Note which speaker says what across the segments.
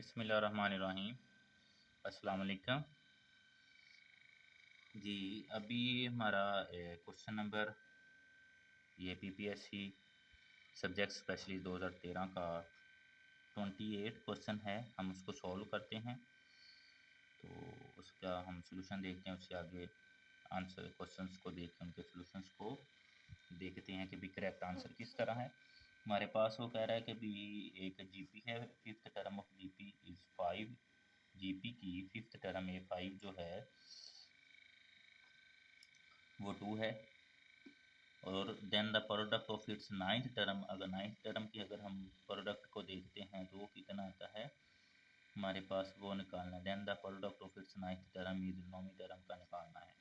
Speaker 1: बिस्मिल्लाहिर्रहमानिर्रहीम। अस्सलाम वालेकुम जी। अभी हमारा क्वेश्चन नंबर ये पीपीएससी सब्जेक्ट स्पेशलिस्ट 2013 का 28 क्वेश्चन है। हम उसको सॉल्व करते हैं तो उसका हम सॉल्यूशन देखते हैं। उससे आगे आंसर क्वेश्चंस को देख के उनके सॉल्यूशंस को देखते हैं कि भी करेक्ट आंसर किस तरह है। हमारे पास वो कह रहा है कि भी एक जीपी है, fifth term of GP is 5। GP की फिफ्थ टर्म ए 5 जो है वो 2 है। और then the product of its ninth term, अगर नाइन्थ टर्म की अगर हम प्रोडक्ट को देखते हैं तो वो कितना आता है हमारे पास, वो निकालना है। Then the product of its ninth term is नौवीं टर्म का निकालना है।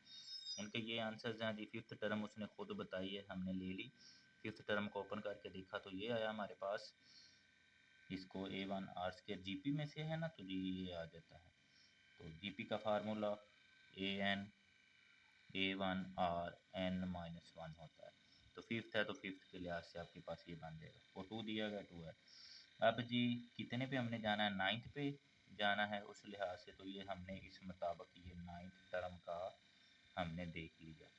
Speaker 1: उनके ये आंसर्स हैं जी। फिफ्थ टर्म उसने खुद बताई है, हमने ले ली। फिफ्थ टर्म को ओपन करके देखा तो ये आया हमारे पास। इसको A1R² जीपी में से है ना, तो जी ये आ जाता है। तो जीपी का फार्मूला A1R(n-1) होता है। तो फिफ्थ है तो फिफ्थ के लिहाज से आपके पास ये बन जाएगा। वो 2 दिया गया, 2 है। अब जी कितने पे हमने जाना है, नाइन्थ पे जाना है उस लिहाज से। तो ये हमने इस मुताबिक ये नाइन्थ टर्म का हमने देख लिया।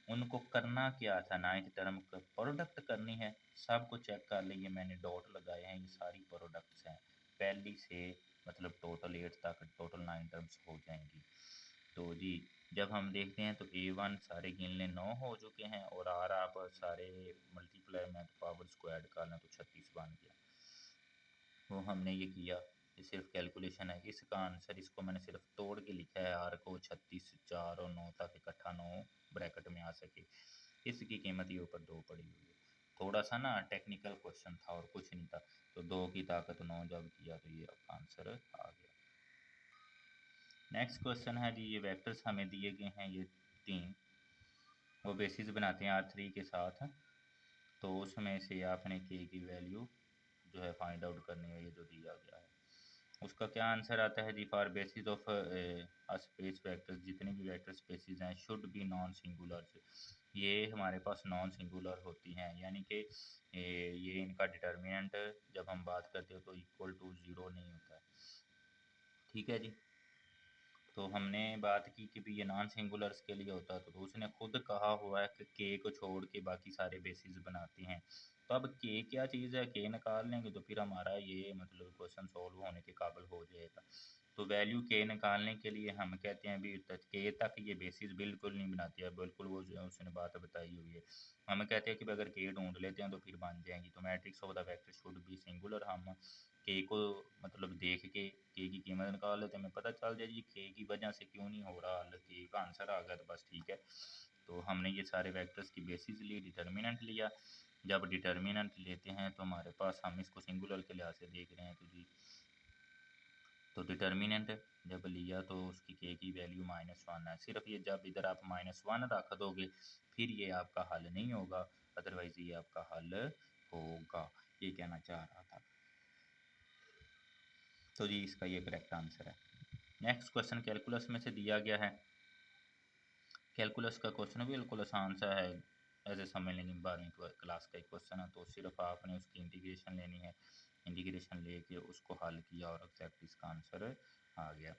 Speaker 1: उनको करना क्या था, नाइन्थ टर्म का प्रोडक्ट करनी है। सबको चेक कर लिए, मैंने डॉट लगाए हैं, ये सारी प्रोडक्ट्स हैं पहली से मतलब टोटल 8 तक टोटल 9 टर्म्स हो जाएंगी। तो जी जब हम देखते हैं तो A1 सारे गिन लें 9 हो चुके हैं, और R आप सारे मल्टीप्लाई में तो पावर्स को ऐड कर लें तो 36 बन गया। वो हमने ये किया, ये सिर्फ कैलकुलेशन है। इसका आंसर, इसको मैंने सिर्फ तोड़ के लिखा है। R को 36, 4 और 9 तक इकट्ठा 9 ब्रैकेट में आ सके। इसकी कीमत ये ऊपर 2 पड़ी हुई है। थोड़ा सा ना टेक्निकल क्वेश्चन था और कुछ नहीं था। तो 2 की ताकत 9 जब किया तो ये आंसर आ गया। नेक्स्ट क्वेश्चन है जी, ये वेक्टर्स हमें दिए गए हैं ये 3, वो बेसिस बनाते हैं R3 के साथ। तो उसमें से आपने के की वैल्यू जो है फाइंड आउट करनी है, ये जो दिया गया है। उसका क्या आंसर आता है जी, for basis of space vectors, जितने भी वेक्टर स्पेसिस हैं शुड बी नॉन सिंगुलर। ये हमारे पास नॉन सिंगुलर होती हैं, यानी कि ये इनका डिटर्मिनेंट जब हम बात करते हो तो इक्वल टू 0 नहीं होता है। ठीक है जी। तो हमने बात की कि भी ये नॉन सिंगुलर्स के लिए होता है। तो उसने खुद कहा हुआ है कि के को छोड़ के बाकी सारे बेसिस बनाते हैं। तो अब के क्या चीज़ है, के निकाल लेंगे तो फिर हमारा ये मतलब क्वेश्चन सॉल्व होने के काबिल हो जाएगा। तो वैल्यू के निकालने के लिए हम कहते हैं भी के तक ये बेसिस बिल्कुल नहीं बनाती है, बिल्कुल वो जो उसने बात बताई हुई है। हम कहते हैं कि अगर के ढूंढ लेते हैं तो फिर बन जाएंगी। तो matrix of the vector should be singular, हम के को मतलब देख के के की कीमत निकाल लेते हैं। हमें पता चल जाए जी के की वजह से क्यों नहीं हो रहा हल, के का आंसर आ गया तो बस ठीक है। तो हमने ये सारे वेक्टर्स की बेसिस ली, डिटर्मिनेंट लिया। जब डिटर्मिनेंट लेते हैं तो हमारे पास, हम इसको सिंगुलर के लिहाज से देख रहे हैं तो जी, तो डिटर्मिनेंट जब लिया तो उसकी के की वैल्यू -1 है। सिर्फ ये जब इधर आप -1 रख दोगे फिर ये आपका हल नहीं होगा, अदरवाइज ये आपका हल होगा। ये कहना चाह रहा था। तो जी इसका ये करेक्ट आंसर है। नेक्स्ट क्वेश्चन कैलकुलस में से दिया गया है। कैलकुलस का क्वेश्चन भी बिल्कुल आसान सा है, ऐसे समझ लेंगे 12वीं क्लास का एक क्वेश्चन है। तो सिर्फ आपने उसकी इंटीग्रेशन लेनी है, इंटीग्रेशन लेके उसको हल किया और एग्जैक्ट इसका आंसर आ गया।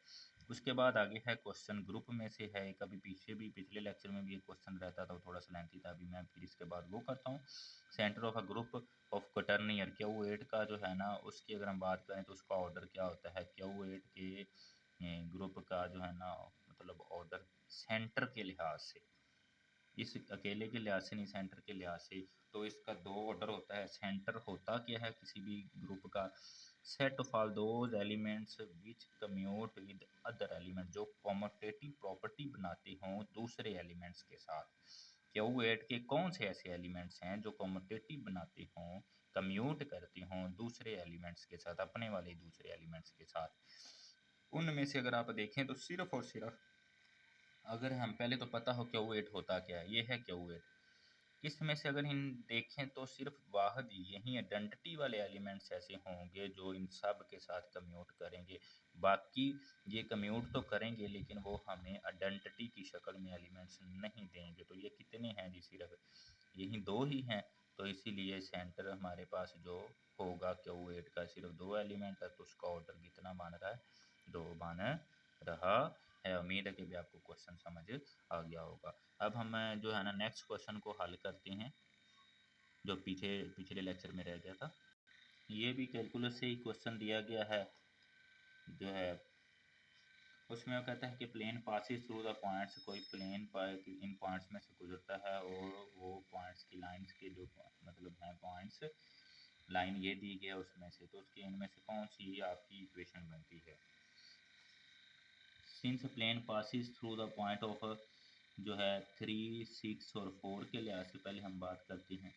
Speaker 1: उसके बाद आगे है क्वेश्चन ग्रुप में से है। कभी पीछे भी पिछले लेक्चर में भी एक क्वेश्चन रहता था, वो थोड़ा सा लेंथी था। अभी मैं फिर इसके बाद वो करता हूँ। Centre of a group of quaternion Q8 का जो है ना, उसकी अगर हम बात करें तो उसका ऑर्डर क्या होता है। Q8 के ग्रुप का जो है ना मतलब ऑर्डर सेंटर के लिहाज से, इस अकेले के लिहाज से नहीं, सेंटर के लिहाज से। तो इसका 2 ऑर्डर होता है। सेंटर होता क्या है किसी भी ग्रुप का, set of all those elements which commute with other element, जो कॉमोटेटिव प्रॉपर्टी बनाते हों दूसरे एलिमेंट्स के साथ। Q8 के कौन से ऐसे एलिमेंट्स हैं जो कॉमोटेटिव बनाते हों, कम्यूट करते हों दूसरे एलिमेंट्स के साथ, अपने वाले दूसरे एलिमेंट्स के साथ। उनमें से अगर आप देखें तो सिर्फ और सिर्फ, अगर हम पहले तो पता हो Q8 होता क्या है, ये है Q8। इसमें से अगर इन देखें तो सिर्फ वाहद यही आइडेंटिटी वाले एलिमेंट्स ऐसे होंगे जो इन सब के साथ कम्यूट करेंगे। बाकी ये कम्यूट तो करेंगे लेकिन वो हमें आइडेंटिटी की शक्ल में एलिमेंट्स नहीं देंगे। तो ये कितने हैं जी, सिर्फ यही 2 ही हैं। तो इसीलिए सेंटर हमारे पास जो होगा Q8 का सिर्फ 2 एलिमेंट है, तो उसका ऑर्डर कितना बन रहा है, 2 बन रहा है। उम्मीद है कि भी आपको क्वेश्चन समझ आ गया होगा। अब हम जो है ना नेक्स्ट क्वेश्चन को हल करते हैं, जो पिछले लेक्चर में रह गया था। ये भी कैलकुलस से ही क्वेश्चन दिया गया है, जो है उसमें वो कहता है कि plane passes through the points, कोई प्लेन इन पॉइंट्स में से गुजरता है और वो पॉइंट्स की लाइंस के जो मतलब हैं पॉइंट्स, लाइन ये दी गई है उसमें से, तो उसकी इनमें से कौन सी आपकी इक्वेशन बनती है। Since plane passes through the point of जो है 3, 6 और 4 के लिहाज से पहले हम बात करते हैं,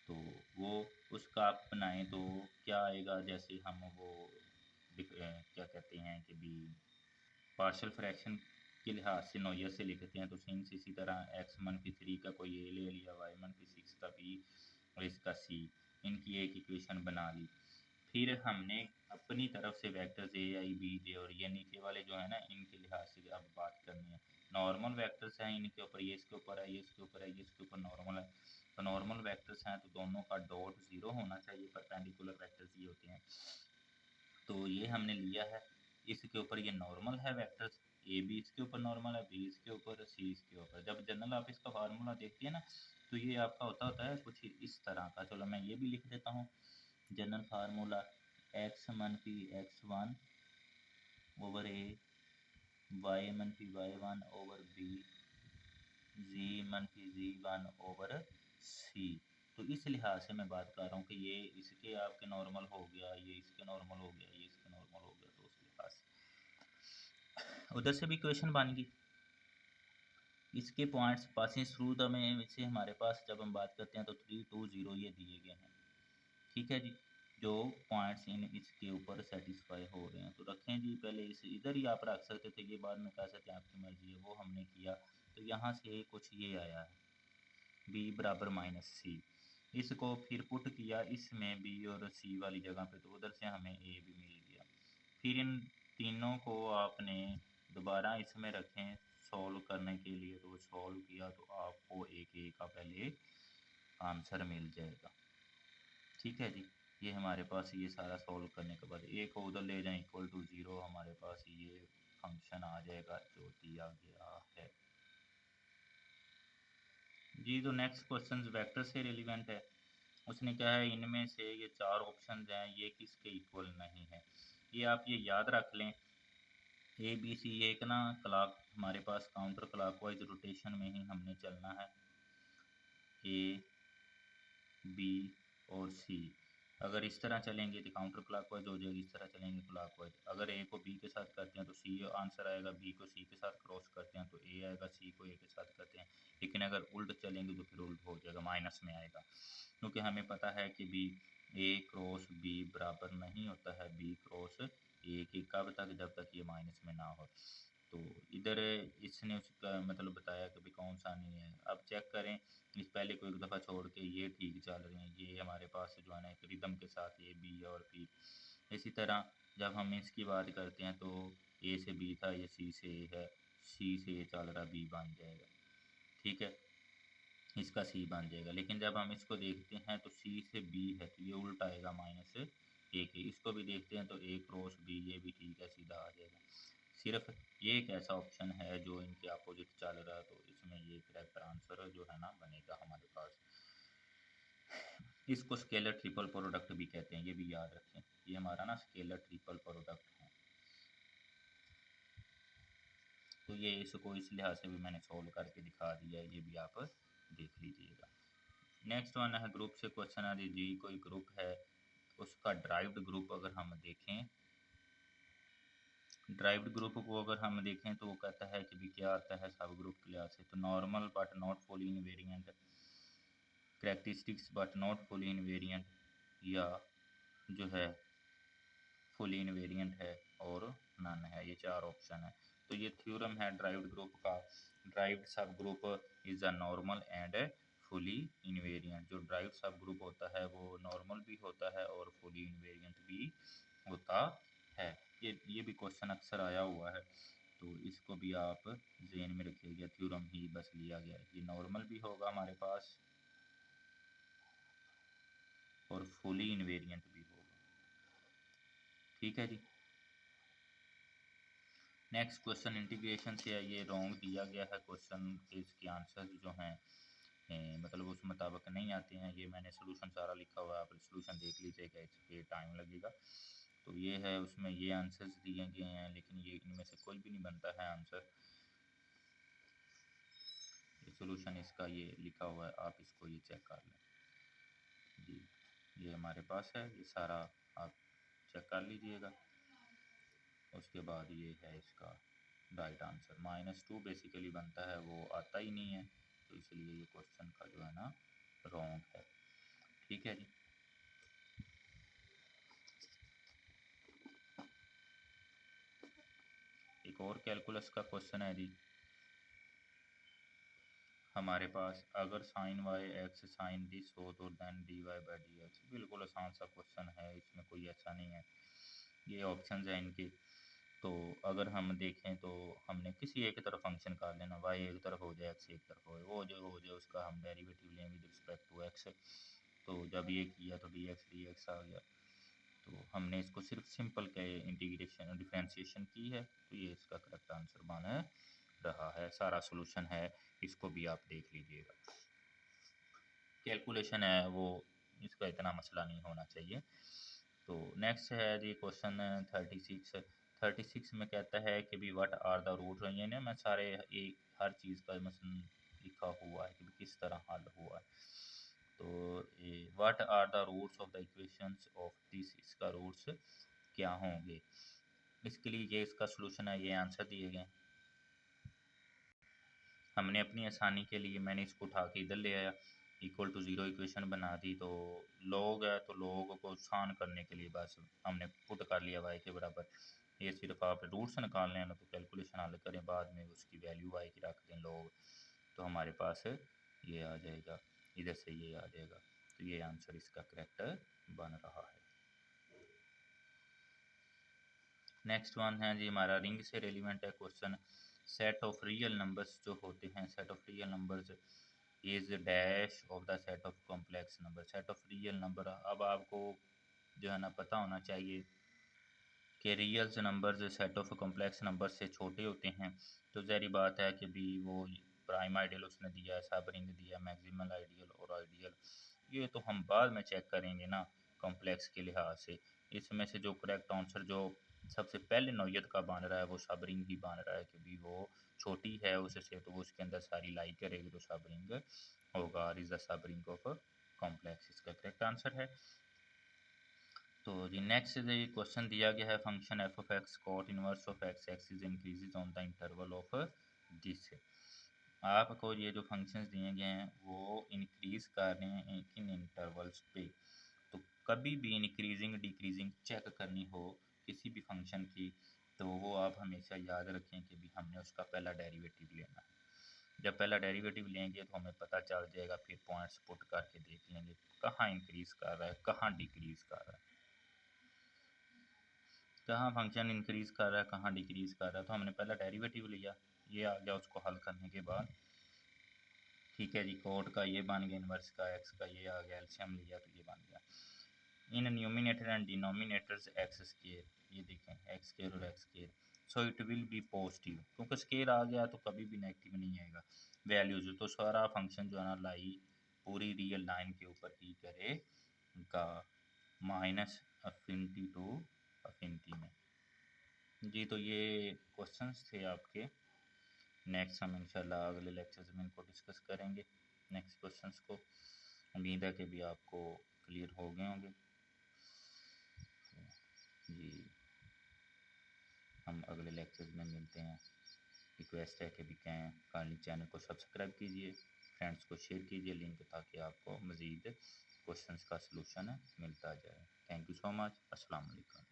Speaker 1: तो वो उसका आप बनाएं तो क्या आएगा। जैसे हम वो क्या कहते हैं कि भी पार्शियल फ्रैक्शन के लिहाज से नोइयर से लिखते हैं, तो सिंस इसी तरह x-3 का कोई ए ले लिया, y-6 का बी और इसका सी, इनकी एक इक्वेशन बना ली। फिर हमने अपनी तरफ से vectors A I B J और ये नीचे वाले जो है ना, इनके लिहाज से अब बात करनी है। नॉर्मल वेक्टर्स हैं इनके ऊपर, ये इसके ऊपर है, ये इसके ऊपर है, ये इसके ऊपर नॉर्मल है। तो नॉर्मल वेक्टर्स हैं तो दोनों का डॉट ज़ीरो होना चाहिए, परपेंडिकुलर वेक्टर्स ये होते हैं। तो ये हमने लिया है, इसके ऊपर ये नॉर्मल है वेक्टर्स, ए बी इसके ऊपर नॉर्मल है, बी इसके ऊपर, सी इसके ऊपर। जब जनरल आप इसका फार्मूला देखते हैं ना, तो ये आपका होता है कुछ इस तरह का। चलो मैं ये भी लिख देता हूँ, general formula x-1 over a, y-1 over b, z-1 over c. तो इस लिहाज से मैं बात कर रहा हूँ कि ये इसके आपके नॉर्मल हो गया, ये इसके नॉर्मल हो गया, ये इसके नॉर्मल हो गया, तो उस लिहाज से उधर से भी इक्वेशन बन गई। इसके पॉइंट्स पासिंग थ्रू द में से हमारे पास जब हम बात करते हैं तो 3, 2, 0 ये दिए गए हैं, ठीक है जी। जो पॉइंट्स इन इसके ऊपर सेटिस्फाई हो रहे हैं तो रखें जी, पहले इसे इधर ही आप रख सकते थे, ये बाद में कह सकते हैं आपकी मर्जी है, वो हमने किया। तो यहाँ से कुछ ये आया है b बराबर -c, इसको फिर पुट किया इसमें b और c वाली जगह पे, तो उधर से हमें a भी मिल गया। फिर इन तीनों को आपने दोबारा इसमें रखें सॉल्व करने के लिए, तो सॉल्व किया तो आपको एक a का पहले आंसर मिल जाएगा, ठीक है जी। ये हमारे पास ये सारा सॉल्व करने के बाद a को उधर ले जाएं इक्वल टू 0, हमारे पास ये फंक्शन आ जाएगा जो दिया गया है जी। तो नेक्स्ट क्वेश्चन वेक्टर से रिलेवेंट है। उसने क्या है, इनमें से ये 4 ऑप्शन हैं, ये किसके इक्वल नहीं है। ये आप ये याद रख लें, ए बी सी एक ना क्लॉक हमारे पास काउंटर क्लॉकवाइज रोटेशन में ही हमने चलना है, ए बी और सी। अगर इस तरह चलेंगे तो काउंटर क्लॉकवाइज हो जाएगी, इस तरह चलेंगे क्लॉकवाइज। अगर ए को बी के साथ करते हैं तो सी आंसर आएगा, बी को सी के साथ क्रॉस करते हैं तो ए आएगा, सी को ए के साथ करते हैं। लेकिन अगर उल्ट चलेंगे तो फिर उल्ट हो जाएगा, माइनस में आएगा, क्योंकि हमें पता है कि बी ए क्रॉस बी बराबर नहीं होता है बी क्रॉस ए के, कब तक, जब तक ये माइनस में ना हो। तो इधर इसने उसका मतलब बताया कि भी कौन सा नहीं है। अब चेक करें, इस पहले को एक दफ़ा छोड़ के ये ठीक चल रहे हैं, ये हमारे पास जो है ना एक रिदम के साथ ये बी और बी। इसी तरह जब हम इसकी बात करते हैं तो ए से बी था, ये सी से ए है, सी से ए चल रहा, बी बन जाएगा, ठीक है, इसका सी बन जाएगा। लेकिन जब हम इसको देखते हैं तो सी से बी है तो ये उल्टा आएगा, -a के। इसको भी देखते हैं तो ए क्रॉस बी, ये भी ठीक है, सीधा आ जाएगा। सिर्फ ये एक ऐसा ऑप्शन है जो इनके अपोजिट चल रहा है, तो इसमें ये करेक्ट आंसर जो है ना बनेगा हमारे पास। इसको स्केलर ट्रिपल प्रोडक्ट भी कहते हैं, ये भी याद रखें, ये हमारा ना स्केलर ट्रिपल प्रोडक्ट है। तो ये इसको इस लिहाज से भी मैंने सोल्व करके दिखा दिया है, ये भी आप देख लीजिएगा। नेक्स्ट वन है ग्रुप से क्वेश्चन है जी। कोई ग्रुप है, उसका ड्राइव्ड ग्रुप अगर हम देखें, ड्राइव्ड ग्रुप को अगर हम देखें तो वो कहता है कि भी क्या आता है सब ग्रुप के लिहाज से, तो normal but not fully invariant, characteristics but not fully invariant, या जो है फुली इनवेरिएंट है और नन है, ये 4 ऑप्शन है। तो ये थ्योरम है ड्राइव्ड ग्रुप का। ड्राइव्ड सब group is a normal and fully invariant. जो ड्राइव्ड सब ग्रुप होता है वो नॉर्मल भी होता है और फुली इनवेरिएंट भी होता है। ये भी क्वेश्चन अक्सर आया हुआ है, तो इसको भी आप ज़हन में रखिएगा। थ्योरम ही बस लिया गया है, ये नॉर्मल भी होगा हमारे पास और फुली इनवेरिएंट भी होगा। ठीक है जी। नेक्स्ट क्वेश्चन इंटीग्रेशन से है, ये रॉन्ग दिया गया है क्वेश्चन के, इसके आंसर जो हैं मतलब उस मुताबिक नहीं आते हैं। ये मैंने सोल्यूशन सारा लिखा हुआ है, आप सोल्यूशन देख लीजिएगा, इस पर टाइम लगेगा। तो ये है, उसमें ये आंसर्स दिए गए हैं, लेकिन ये इनमें से कोई भी नहीं बनता है आंसर। ये सोल्यूशन इसका ये लिखा हुआ है, आप इसको ये चेक कर लें जी। ये हमारे पास है, ये सारा आप चेक कर लीजिएगा। उसके बाद ये है इसका राइट आंसर -2 बेसिकली बनता है, वो आता ही नहीं है, तो इसलिए ये क्वेश्चन का जो है ना रॉन्ग है। ठीक है जी। एक और कैलकुलस का क्वेश्चन है जी हमारे पास, अगर sine y x sine this हो तो then d y by d x. बिल्कुल आसान सा क्वेश्चन है, इसमें कोई ऐसा नहीं है। ये ऑप्शन है इनके। तो अगर हम देखें तो हमने किसी एक तरफ फंक्शन कर लेना, वाई एक तरफ हो जाए एक्स एक तरफ हो जो हो जाए, उसका हम डेरिवेटिव लें विद रिस्पेक्ट टू एक्स। तो जब ये किया तो डी एक्स आ गया। तो हमने इसको सिर्फ सिंपल के इंटीग्रेशन डिफरेंशिएशन की है, तो ये इसका करेक्ट आंसर बन रहा है। सारा सोल्यूशन है, इसको भी आप देख लीजिएगा। कैलकुलेशन है वो, इसका इतना मसला नहीं होना चाहिए। तो नेक्स्ट है जी क्वेश्चन 36 में कहता है कि भी व्हाट आर द रूट, ये ना मैं सारे एक हर चीज़ का मसलन लिखा हुआ है कि किस तरह हल हुआ है। तो what are the roots of the equations of this, इसका रूट्स क्या होंगे। इसके लिए ये इसका सोल्यूशन है, ये आंसर दिए गए। हमने अपनी आसानी के लिए मैंने इसको उठा के इधर ले आया, इक्वल टू ज़ीरो इक्वेशन बना दी। तो लॉग है, तो लॉग को आसान करने के लिए बस हमने पुट कर लिया वाई के बराबर। ये सिर्फ आप रूट्स निकालने हैं ना, तो कैलकुलेशन हल करें, बाद में उसकी वैल्यू वाई की रख दें लॉग, तो हमारे पास ये आ जाएगा, इधर से ये आ जाएगा। तो ये आंसर इसका करेक्ट बन रहा है। नेक्स्ट वन है जी हमारा रिंग से रेलिवेंट है question. Set of real numbers जो होते हैं, set of real numbers is dash of the set of complex number. Set of real number, अब आपको जो है ना पता होना चाहिए कि real numbers set of complex number से छोटे होते हैं। तो ज़ाहिर बात है कि भी वो प्राइम आइडियल उसने दिया है, सब रिंग दिया, मैक्सिमल आइडियल और आइडियल, ये तो हम बाद में चेक करेंगे ना कॉम्प्लेक्स के लिहाज से। इसमें से जो करेक्ट आंसर जो सबसे पहले नौयत का बन रहा है वो सब रिंग ही बन रहा है, क्योंकि वो छोटी है उससे, तो वो उसके अंदर सारी लाई करेगी, तो सब subring. Is the subring of complex, इसका करेक्ट आंसर है। तो जी नेक्स्ट ये क्वेश्चन दिया गया है, function f of x cot inverse of x axis increases on the interval of this. आपको ये जो फंक्शंस दिए गए हैं वो इंक्रीज कर रहे हैं इन इंटरवल्स पे। तो कभी भी इंक्रीजिंग डिक्रीजिंग चेक करनी हो किसी भी फंक्शन की, तो वो आप हमेशा याद रखें कि भी हमने उसका पहला डेरिवेटिव लेना है। जब पहला डेरिवेटिव लेंगे तो हमें पता चल जाएगा, फिर पॉइंट्स पुट करके देख लेंगे कहाँ इंक्रीज कर रहा है कहाँ डिक्रीज कर रहा है, कहाँ फंक्शन इंक्रीज कर रहा है कहाँ डिक्रीज कर रहा है। तो हमने पहला डेरिवेटिव लिया, ये आ गया उसको हल करने के बाद। ठीक है जी, कोट का ये बन गया, इनवर्स का एक्स का ये आ गया, एलसीएम लिया तो ये बन गया। In numerator and denominators x square, ये देखें एक्स स्केयर और x square, so it will be positive, क्योंकि स्केयर आ गया तो कभी भी नेगेटिव नहीं आएगा वैल्यूज। तो सारा फंक्शन जो है ना लाई पूरी रियल लाइन के ऊपर ही करेगा, माइनस अफिनिटी टू अफिनिटी में। जी तो ये क्वेश्चंस थे आपके। नेक्स्ट हम इंशाल्लाह अगले लेक्चर्स में इनको डिस्कस करेंगे, नेक्स्ट क्वेश्चंस को। उम्मीद है कि भी आपको क्लियर हो गए होंगे। जी हम अगले लेक्चर्स में मिलते हैं। रिक्वेस्ट है कि भी कहें काइंडली चैनल को सब्सक्राइब कीजिए, फ्रेंड्स को शेयर कीजिए लिंक, ताकि आपको मज़ीद क्वेश्चंस का सलूशन मिलता जाए। Thank you so much. अस्सलाम वालेकुम।